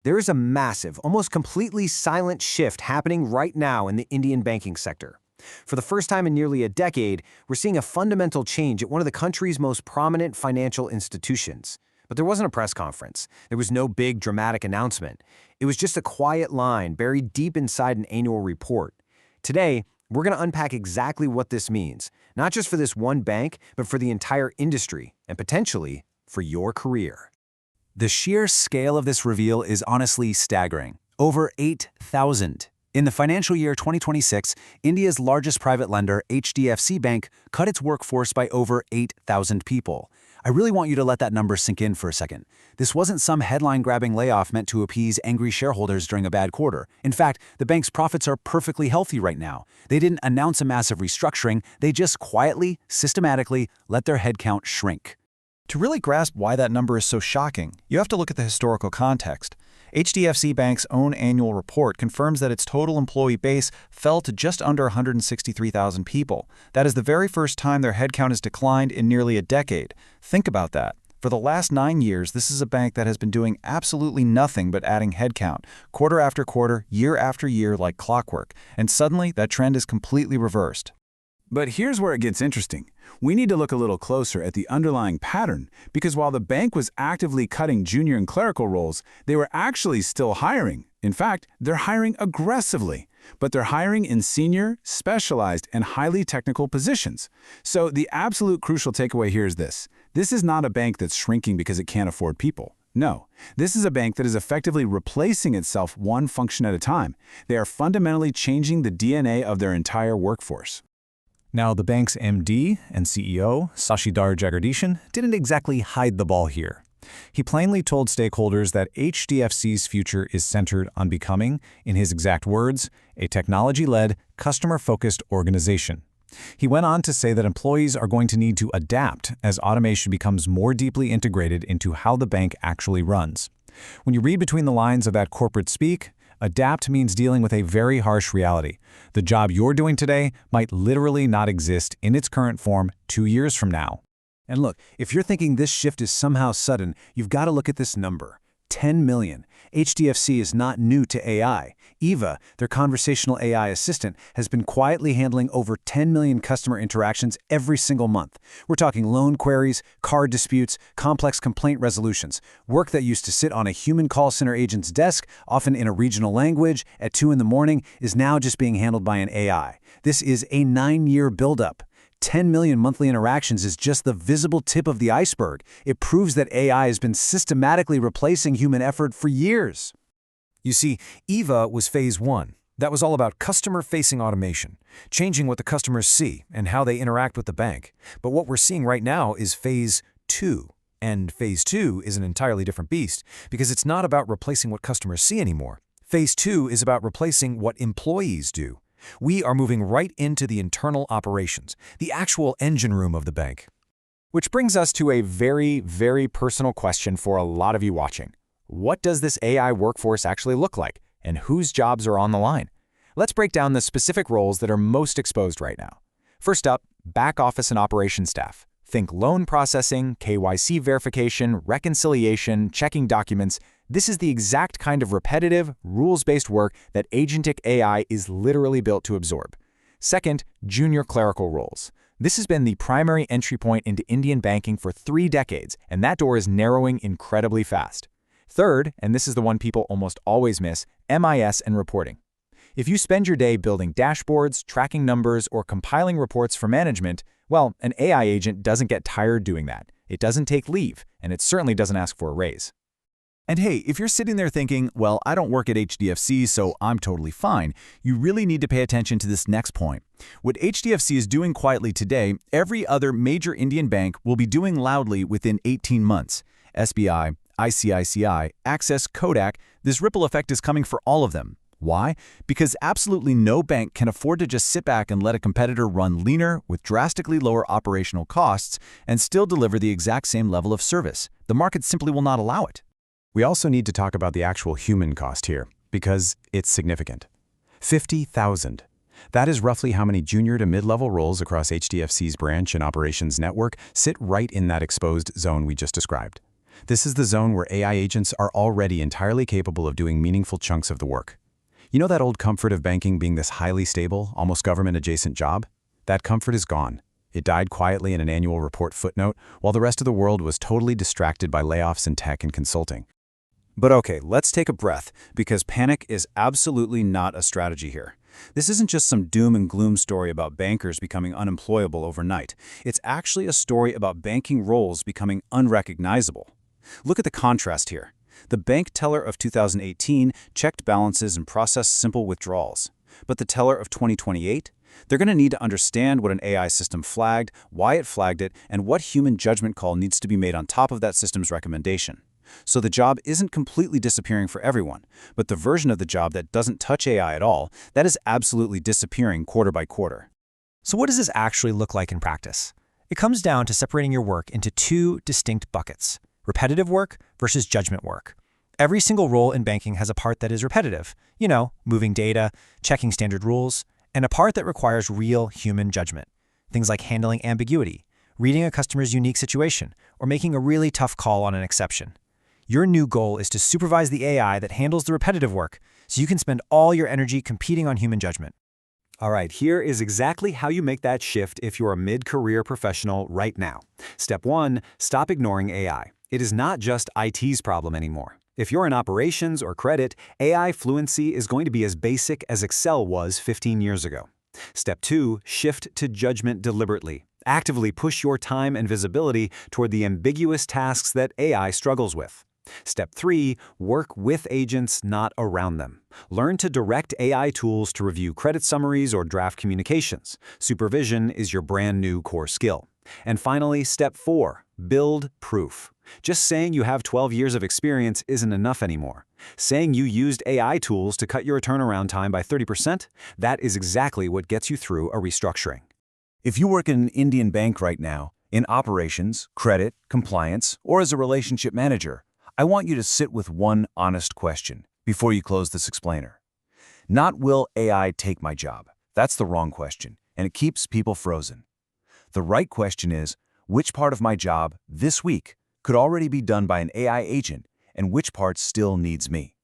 There is a massive, almost completely silent shift happening right now in the Indian banking sector. For the first time in nearly a decade, we're seeing a fundamental change at one of the country's most prominent financial institutions. But there wasn't a press conference. There was no big dramatic announcement. It was just a quiet line buried deep inside an annual report. Today, we're going to unpack exactly what this means, not just for this one bank, but for the entire industry, and potentially for your career. The sheer scale of this reveal is honestly staggering. Over 8,000. In the financial year 2026, India's largest private lender, HDFC Bank, cut its workforce by over 8,000 people. I really want you to let that number sink in for a second. This wasn't some headline-grabbing layoff meant to appease angry shareholders during a bad quarter. In fact, the bank's profits are perfectly healthy right now. They didn't announce a massive restructuring, they just quietly, systematically let their headcount shrink. To really grasp why that number is so shocking, you have to look at the historical context. HDFC Bank's own annual report confirms that its total employee base fell to just under 163,000 people. That is the very first time their headcount has declined in nearly a decade. Think about that. For the last 9 years, this is a bank that has been doing absolutely nothing but adding headcount, quarter after quarter, year after year, like clockwork. And suddenly, that trend is completely reversed. But here's where it gets interesting. We need to look a little closer at the underlying pattern, because while the bank was actively cutting junior and clerical roles, they were actually still hiring. In fact, they're hiring aggressively, but they're hiring in senior, specialized, and highly technical positions. So the absolute crucial takeaway here is this. This is not a bank that's shrinking because it can't afford people. No, this is a bank that is effectively replacing itself one function at a time. They are fundamentally changing the DNA of their entire workforce. Now, the bank's MD and CEO, Sashidhar Jagardishan, didn't exactly hide the ball here. He plainly told stakeholders that HDFC's future is centered on becoming, in his exact words, a technology-led, customer-focused organization. He went on to say that employees are going to need to adapt as automation becomes more deeply integrated into how the bank actually runs. When you read between the lines of that corporate speak, adapt means dealing with a very harsh reality. The job you're doing today might literally not exist in its current form 2 years from now. And look, if you're thinking this shift is somehow sudden, you've got to look at this number. 10 million. HDFC is not new to AI. Eva, their conversational AI assistant, has been quietly handling over 10 million customer interactions every single month. We're talking loan queries, card disputes, complex complaint resolutions. Work that used to sit on a human call center agent's desk, often in a regional language, at 2 in the morning, is now just being handled by an AI. This is a 9-year buildup. 10 million monthly interactions is just the visible tip of the iceberg. It proves that AI has been systematically replacing human effort for years. You see, EVA was phase 1. That was all about customer-facing automation, changing what the customers see and how they interact with the bank. But what we're seeing right now is phase 2. And phase 2 is an entirely different beast because it's not about replacing what customers see anymore. Phase 2 is about replacing what employees do. We are moving right into the internal operations, the actual engine room of the bank. Which brings us to a very, very personal question for a lot of you watching. What does this AI workforce actually look like, and whose jobs are on the line? Let's break down the specific roles that are most exposed right now. First up, back office and operations staff. Think loan processing, KYC verification, reconciliation, checking documents. This is the exact kind of repetitive, rules-based work that Agentic AI is literally built to absorb. Second, junior clerical roles. This has been the primary entry point into Indian banking for 3 decades, and that door is narrowing incredibly fast. Third, and this is the one people almost always miss, MIS and reporting. If you spend your day building dashboards, tracking numbers, or compiling reports for management, well, an AI agent doesn't get tired doing that. It doesn't take leave, and it certainly doesn't ask for a raise. And hey, if you're sitting there thinking, well, I don't work at HDFC, so I'm totally fine, you really need to pay attention to this next point. What HDFC is doing quietly today, every other major Indian bank will be doing loudly within 18 months. SBI, ICICI, Access, Kodak, this ripple effect is coming for all of them. Why? Because absolutely no bank can afford to just sit back and let a competitor run leaner with drastically lower operational costs and still deliver the exact same level of service. The market simply will not allow it. We also need to talk about the actual human cost here, because it's significant. 50,000. That is roughly how many junior to mid-level roles across HDFC's branch and operations network sit right in that exposed zone we just described. This is the zone where AI agents are already entirely capable of doing meaningful chunks of the work. You know that old comfort of banking being this highly stable, almost government-adjacent job? That comfort is gone. It died quietly in an annual report footnote, while the rest of the world was totally distracted by layoffs in tech and consulting. But okay, let's take a breath, because panic is absolutely not a strategy here. This isn't just some doom and gloom story about bankers becoming unemployable overnight. It's actually a story about banking roles becoming unrecognizable. Look at the contrast here. The bank teller of 2018 checked balances and processed simple withdrawals. But the teller of 2028? They're going to need to understand what an AI system flagged, why it flagged it, and what human judgment call needs to be made on top of that system's recommendation. So the job isn't completely disappearing for everyone, but the version of the job that doesn't touch AI at all, that is absolutely disappearing quarter by quarter. So what does this actually look like in practice? It comes down to separating your work into two distinct buckets: repetitive work versus judgment work. Every single role in banking has a part that is repetitive, moving data, checking standard rules, and a part that requires real human judgment. Things like handling ambiguity, reading a customer's unique situation, or making a really tough call on an exception. Your new goal is to supervise the AI that handles the repetitive work so you can spend all your energy competing on human judgment. All right, here is exactly how you make that shift if you're a mid-career professional right now. Step 1, stop ignoring AI. It is not just IT's problem anymore. If you're in operations or credit, AI fluency is going to be as basic as Excel was 15 years ago. Step 2, shift to judgment deliberately. Actively push your time and visibility toward the ambiguous tasks that AI struggles with. Step 3, work with agents, not around them. Learn to direct AI tools to review credit summaries or draft communications. Supervision is your brand new core skill. And finally, step 4, build proof. Just saying you have 12 years of experience isn't enough anymore. Saying you used AI tools to cut your turnaround time by 30%, that is exactly what gets you through a restructuring. If you work in an Indian bank right now, in operations, credit, compliance, or as a relationship manager, I want you to sit with one honest question before you close this explainer. Not will AI take my job? That's the wrong question, and it keeps people frozen. The right question is, which part of my job this week could already be done by an AI agent, and which part still needs me?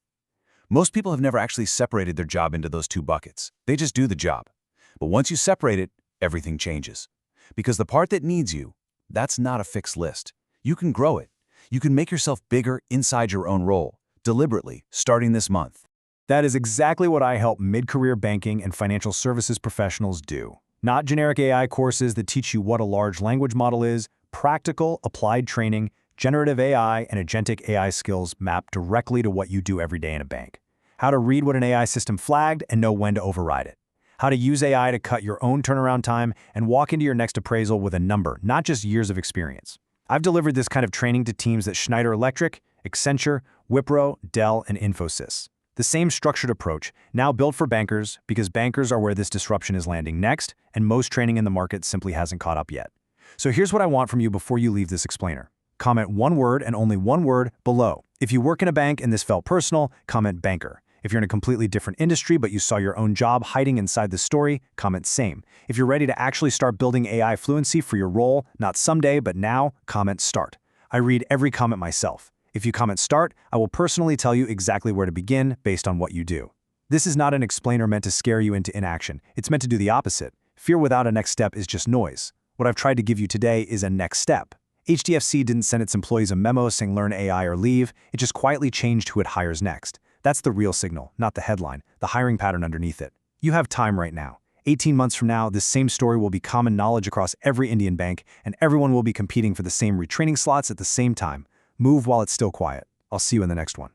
Most people have never actually separated their job into those two buckets. They just do the job. But once you separate it, everything changes. Because the part that needs you, that's not a fixed list. You can grow it. You can make yourself bigger inside your own role, deliberately, starting this month. That is exactly what I help mid-career banking and financial services professionals do. Not generic AI courses that teach you what a large language model is, practical, applied training, generative AI and agentic AI skills map directly to what you do every day in a bank. How to read what an AI system flagged and know when to override it. How to use AI to cut your own turnaround time and walk into your next appraisal with a number, not just years of experience. I've delivered this kind of training to teams at Schneider Electric, Accenture, Wipro, Dell, and Infosys. The same structured approach, now built for bankers, because bankers are where this disruption is landing next, and most training in the market simply hasn't caught up yet. So here's what I want from you before you leave this explainer. Comment one word and only one word below. If you work in a bank and this felt personal, comment banker. If you're in a completely different industry but you saw your own job hiding inside the story, comment same. If you're ready to actually start building AI fluency for your role, not someday but now, comment start. I read every comment myself. If you comment start, I will personally tell you exactly where to begin based on what you do. This is not an explainer meant to scare you into inaction. It's meant to do the opposite. Fear without a next step is just noise. What I've tried to give you today is a next step. HDFC didn't send its employees a memo saying learn AI or leave. It just quietly changed who it hires next. That's the real signal, not the headline, the hiring pattern underneath it. You have time right now. 18 months from now, this same story will be common knowledge across every Indian bank, and everyone will be competing for the same retraining slots at the same time. Move while it's still quiet. I'll see you in the next one.